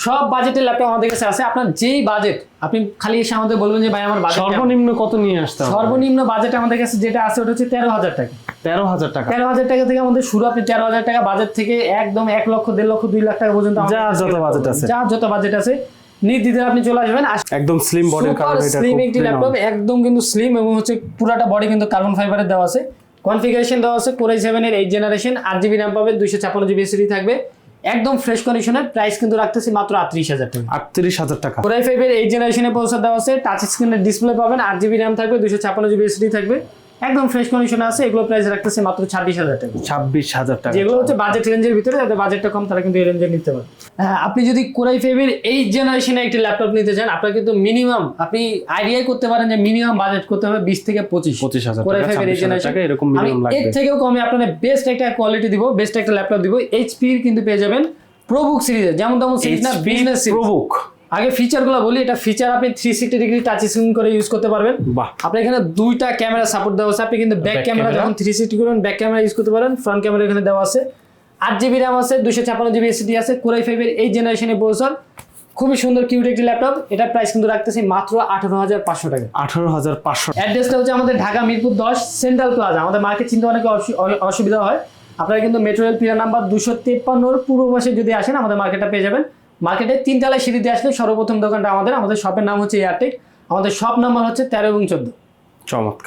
সব বাজেটের ল্যাপটপ আমাদের কাছে আছে। আপনার যেই বাজেট আপনি খালি এসে আমাদের বলবেন যে ভাই আমার বাজেট সর্বনিম্ন কত নিয়ে আসতে হবে? সর্বনিম্ন বাজেট আমাদের কাছে যেটা আছে ওটা হচ্ছে 13,000 টাকা। 13,000 টাকা? 13,000 টাকা থেকে আমাদের শুরু। আপনি 13,000 টাকা বাজেট থেকে একদম 1 লক্ষ 1.5 লক্ষ 2 লাখ টাকা পর্যন্ত যার যত বাজেট আছে, যার যত বাজেট আছে নির্দ্বিধায় আপনি চলে আসবেন। একদম স্লিম বডির কারণে এটা স্লিম খুব একটি ল্যাপটপ, একদম কিন্তু স্লিম এবং হচ্ছে পুরাটা বডি কিন্তু কার্বন ফাইবারের দেওয়া আছে। কনফিগারেশন দেওয়া আছে Core i7 এর 8 জেনারেশন, 8GB RAM পাবে, 256GB SSD থাকবে, একদম ফ্রেশ কন্ডিশনের। প্রাইস কিন্তু রাখতেছি মাত্র 38,000 টাকা। 38,000 টাকা। Core i5 এর 8 জেনারেশনের প্রসেসর দেওয়া আছে, টাচ স্ক্রিনের ডিসপ্লে পাবেন, 8GB RAM থাকবে, 256GB SSD থাকবে, একদম ফ্রেশ কন্ডিশনে আছে। এগুলো প্রাইস রাখতেছে মাত্র 26,000 টাকা। 26,000 টাকা। যেগুলো হচ্ছে বাজেট রেঞ্জের ভিতরে, যাদের বাজেটটা কম তারা কিন্তু এই রেঞ্জে নিতে পারে। হ্যাঁ, আপনি যদি Core i5 এর 8 জেনারেশনে একটি ল্যাপটপ নিতে চান, আপনার কিন্তু মিনিমাম আপনি আইডিয়াই করতে পারেন যে মিনিমাম বাজেট করতে হবে 20 থেকে 25,000 Core i5 এর 8 জেনারেশন এরকম মিনিমাম লাগবে। এর থেকেও কমে আপনাদের বেস্ট একটা কোয়ালিটি দিব, বেস্ট একটা ল্যাপটপ দিব। এইচপি এর কিন্তু পেয়ে যাবেন প্রোবুক সিরিজের, যেমন তেমন সিরিজ না, বিজনেস সিরিজ। প্রোবুক আগে ফিচারগুলো বলি। এটা ফিচার আপনি 360 ডিগ্রি টাচ স্ক্রিন করে ইউজ করতে পারবেন। বাহ। আপনি এখানে দুইটা ক্যামেরা সাপোর্ট দেওয়া আছে। আপনি কিন্তু ব্যাক ক্যামেরা যখন 360 করবেন ব্যাক ক্যামেরা ইউজ করতে পারেন, ফ্রন্ট ক্যামেরা এখানে দেওয়া আছে। 8GB RAM আছে, 256GB SSD আছে, Core i5 এর 8 জেনারেশনের প্রসেসর, খুবই সুন্দর কিউট একটি ল্যাপটপ। এটা প্রাইস কিন্তু রাখতেছি মাত্র 18,500 টাকা। 18,500। অ্যাড্রেসটা হচ্ছে আমাদের ঢাকা মিরপুর 10 সেন্ট্রাল প্লাজা। আমাদের মার্কেট চিনতে অনেক অসুবিধা হয়। আপনারা কিন্তু মেট্রো রেল পিলার নাম্বার 253 পূর্ব পাশে যদি আসেন আমাদের মার্কেটটা পেয়ে যাবেন। মার্কেটের 3 তলায় সিঁড়ি দিয়ে আসলে সর্বপ্রথম দোকানটা আমাদের শপের নাম হচ্ছে এয়ারটেক। আমাদের শপ নাম্বার হচ্ছে 13 এবং 14। চমৎকার।